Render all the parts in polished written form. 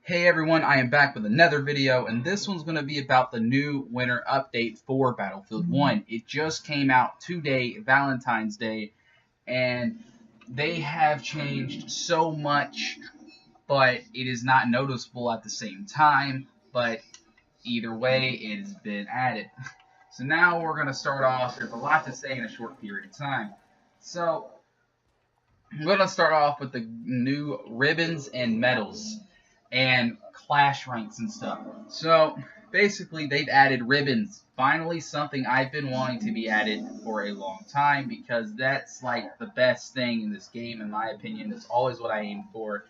Hey everyone, I am back with another video, and this one's going to be about the new winter update for Battlefield 1. It just came out today, Valentine's Day, and they have changed so much, but it is not noticeable at the same time, but either way, it has been added. So now we're going to start off. There's a lot to say in a short period of time. So, I'm going to start off with the new ribbons and medals and clash ranks and stuff. So basically they've added ribbons. Finally something I've been wanting to be added for a long time, because that's like the best thing in this game in my opinion. It's always what I aim for.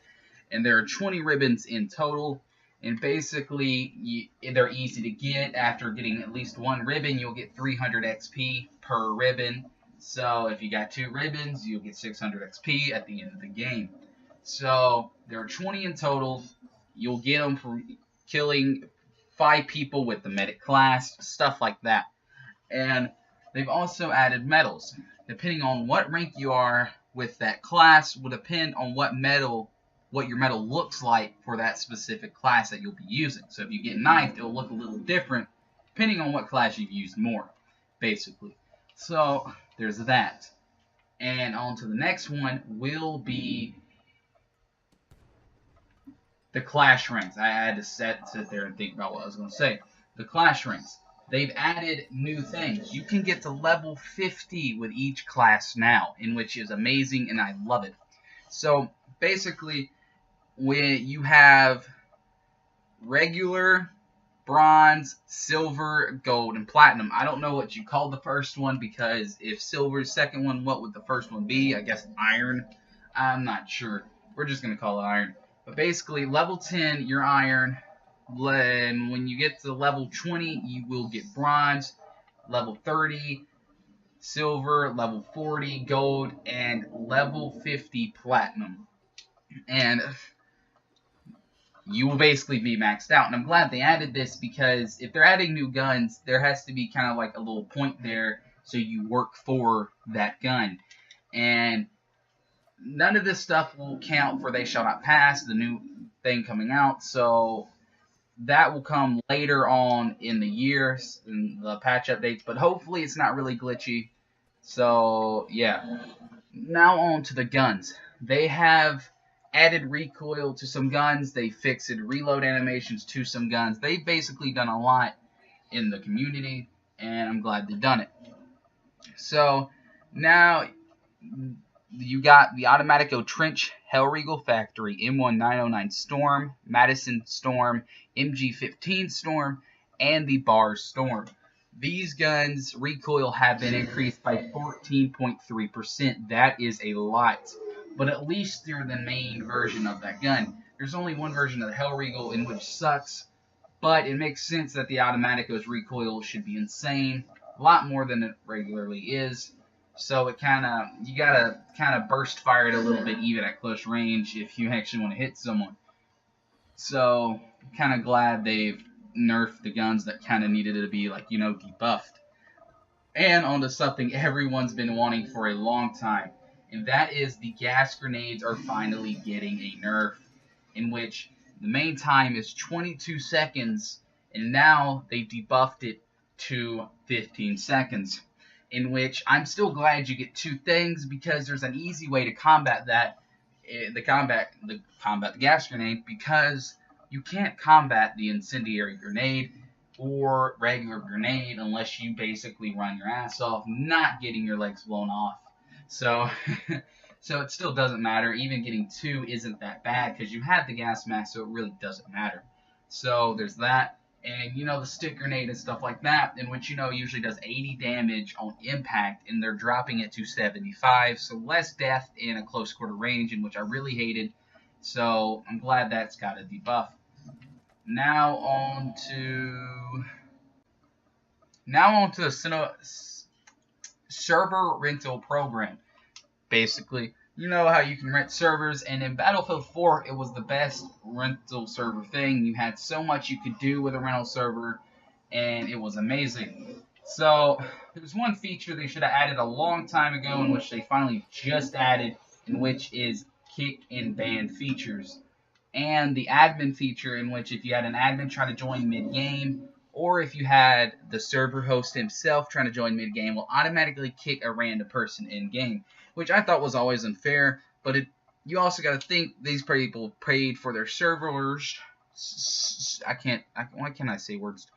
And there are 20 ribbons in total, and basically they're easy to get. After getting at least one ribbon, you'll get 300 XP per ribbon. So if you got 2 ribbons, you'll get 600 XP at the end of the game. So there are 20 in total. You'll get them for killing 5 people with the medic class, stuff like that. And they've also added medals. Depending on what rank you are with that class will depend on what your medal looks like for that specific class that you'll be using. So if you get knifed, it'll look a little different depending on what class you've used more, basically. So there's that. And on to the next one will be the clash ranks. I had to sit there and think about what I was going to say. The clash ranks. They've added new things. You can get to level 50 with each class now, in which is amazing, and I love it. So basically, when you have regular, bronze, silver, gold, and platinum. I don't know what you call the first one, because if silver is the second one, what would the first one be? I guess iron. I'm not sure. We're just going to call it iron. But basically, level 10, you're iron. And when you get to level 20, you will get bronze. Level 30, silver. Level 40, gold. And level 50, platinum. And you will basically be maxed out. And I'm glad they added this, because if they're adding new guns, there has to be kind of like a little point there so you work for that gun. And none of this stuff will count for They Shall Not Pass, the new thing coming out. So that will come later on in the year, in the patch updates. But hopefully it's not really glitchy. So yeah. Now on to the guns. They have added recoil to some guns. They fixed reload animations to some guns. They've basically done a lot in the community, and I'm glad they've done it. So now you got the Automatico Trench, Hellregal Factory, M1909 Storm, Madison Storm, MG15 Storm, and the Bar Storm. These guns' recoil have been increased by 14.3%. That is a lot. But at least they're the main version of that gun. There's only one version of the Hellregal, in which sucks, but it makes sense that the Automatico's recoil should be insane, a lot more than it regularly is. So you gotta kind of burst fire it a little bit even at close range if you actually want to hit someone. So kind of glad they've nerfed the guns that kind of needed to be debuffed. And onto something everyone's been wanting for a long time. And that is the gas grenades are finally getting a nerf, in which the main time is 22 seconds, and now they debuffed it to 15 seconds, in which I'm still glad you get 2 things, because there's an easy way to combat that, the gas grenade, because you can't combat the incendiary grenade or regular grenade unless you basically run your ass off, not getting your legs blown off. So it still doesn't matter. Even getting 2 isn't that bad, because you have the gas mask, so it really doesn't matter. So there's that. And the stick grenade and stuff like that, in which usually does 80 damage on impact, and they're dropping it to 75, so less death in a close quarter range, in which I really hated. So I'm glad that's got a debuff. Now on to the server rental program. Basically, you know how you can rent servers, and in Battlefield 4 it was the best rental server thing. You had so much you could do with a rental server, and it was amazing. So there's one feature they should have added a long time ago, in which they finally just added, in which is kick and ban features. and the admin feature, in which if you had an admin try to join mid-game, or if you had the server host himself trying to join mid-game, will automatically kick a random person in-game, which I thought was always unfair, but you also got to think these people paid for their servers. Why can't I say words?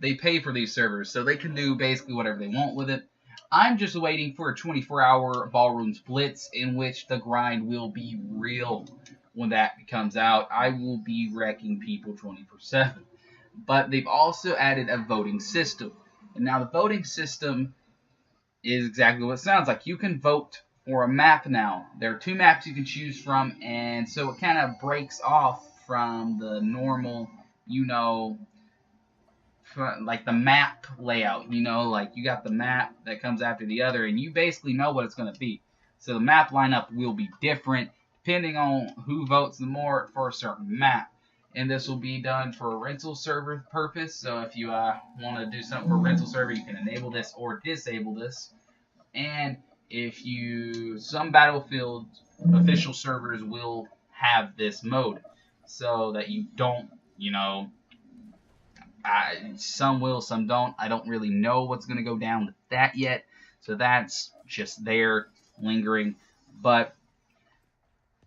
They pay for these servers, so they can do basically whatever they want with it. I'm just waiting for a 24-hour Ballrooms Blitz, in which the grind will be real when that comes out. I will be wrecking people 24/7. But they've also added a voting system. And now the voting system is exactly what it sounds like. You can vote for a map now. There are 2 maps you can choose from, and so it kind of breaks off from the normal, like the map layout, like you got the map that comes after the other, and you basically know what it's going to be. So the map lineup will be different depending on who votes the more for a certain map. And this will be done for a rental server purpose. So if you want to do something for a rental server, you can enable this or disable this. And if some Battlefield official servers will have this mode, so that you don't, some will, some don't. I don't really know what's going to go down with that yet. So that's just there, lingering. But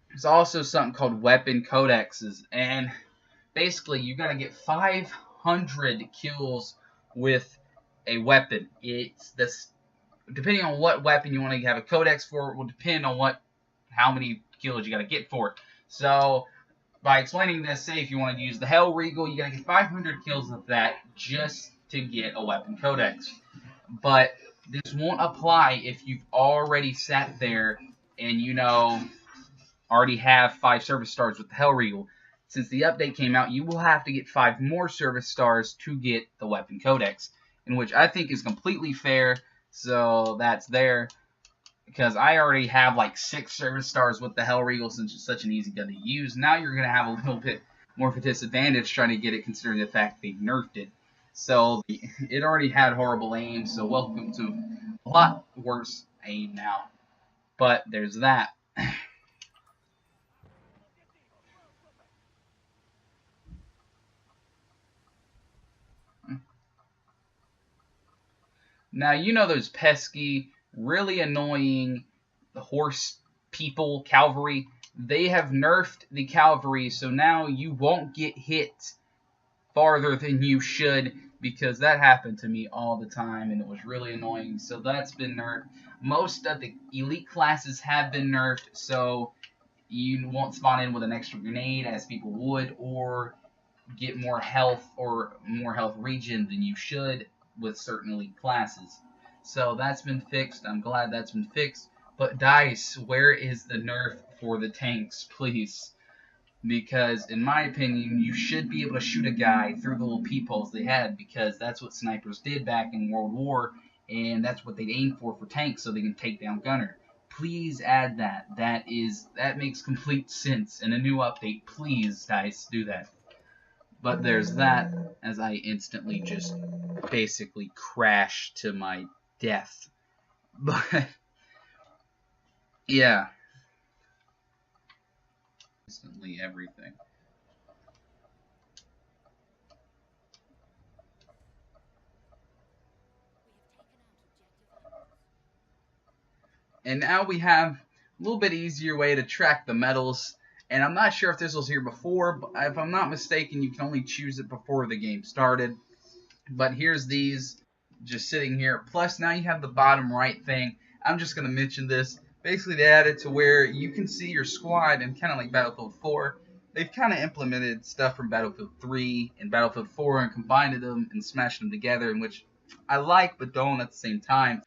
there's also something called weapon codexes. And basically, you got to get 500 kills with a weapon. It's this, depending on what weapon you want to have a codex for, it will depend on how many kills you got to get for it. So by explaining this, say if you want to use the Hellriegel, you gotta get 500 kills of that just to get a weapon codex. But this won't apply if you've already sat there and already have 5 service stars with the Hellriegel. Since the update came out, you will have to get 5 more service stars to get the weapon codex, in which I think is completely fair. So that's there. Because I already have like 6 service stars with the Hellriegel, since it's such an easy gun to use. Now you're going to have a little bit more of a disadvantage trying to get it, considering the fact they nerfed it. So it already had horrible aim, so welcome to a lot worse aim now. But there's that. Now, those pesky, really annoying horse people, cavalry. They have nerfed the cavalry, so now you won't get hit farther than you should, because that happened to me all the time, and it was really annoying. So that's been nerfed. Most of the elite classes have been nerfed, so you won't spawn in with an extra grenade as people would, or get more health regen than you should with certain elite classes. So that's been fixed. I'm glad that's been fixed. But DICE, where is the nerf for the tanks, please? Because in my opinion, you should be able to shoot a guy through the little peepholes they had, because that's what snipers did back in World War, and that's what they aimed for tanks, so they can take down gunner. Please add that. That makes complete sense. In a new update, please, DICE, do that. But there's that, as I instantly just basically crashed to my death. But yeah. Instantly everything. And now we have a little bit easier way to track the medals. And I'm not sure if this was here before, but if I'm not mistaken, you can only choose it before the game started. But here's these just sitting here. Plus, now you have the bottom right thing. I'm just going to mention this. Basically, they added to where you can see your squad, and kind of like Battlefield 4. They've kind of implemented stuff from Battlefield 3 and Battlefield 4 and combined them and smashed them together, in which I like but don't at the same time.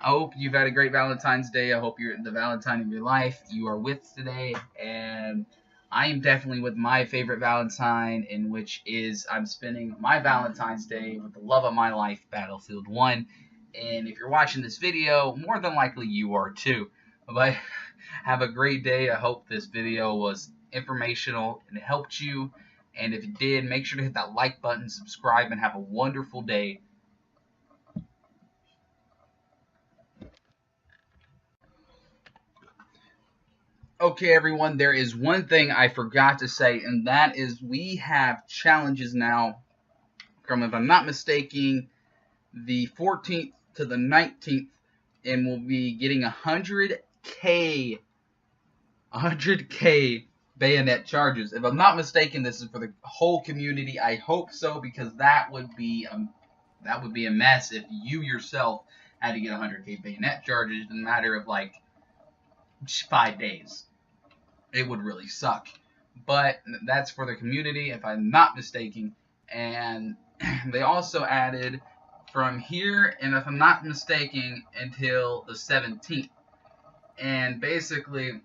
I hope you've had a great Valentine's Day. I hope you're the Valentine of your life you are with today. And I am definitely with my favorite Valentine, in which is I'm spending my Valentine's Day with the love of my life, Battlefield 1. And if you're watching this video, more than likely you are too. But have a great day. I hope this video was informational and helped you. And if it did, make sure to hit that like button, subscribe, and have a wonderful day. Okay, everyone, there is one thing I forgot to say, and that is we have challenges now from, if I'm not mistaken, the 14th to the 19th, and we'll be getting 100K bayonet charges. If I'm not mistaken, this is for the whole community. I hope so, because that would be a mess if you yourself had to get 100K bayonet charges in a matter of like 5 days. It would really suck. But that's for the community, if I'm not mistaken. And they also added from here, and if I'm not mistaken, until the 17th. And basically,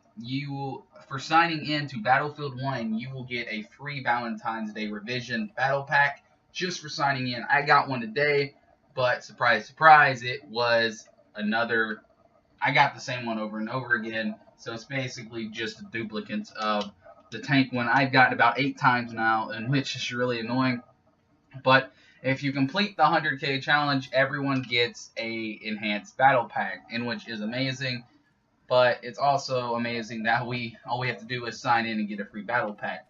for signing in to Battlefield 1, you will get a free Valentine's Day Revision Battle Pack just for signing in. I got one today, but surprise, surprise, it was another. I got the same one over and over again, so it's basically just a duplicate of the tank one I've gotten about 8 times now, and which is really annoying. But if you complete the 100K challenge, everyone gets a enhanced battle pack, in which is amazing. But it's also amazing that all we have to do is sign in and get a free battle pack.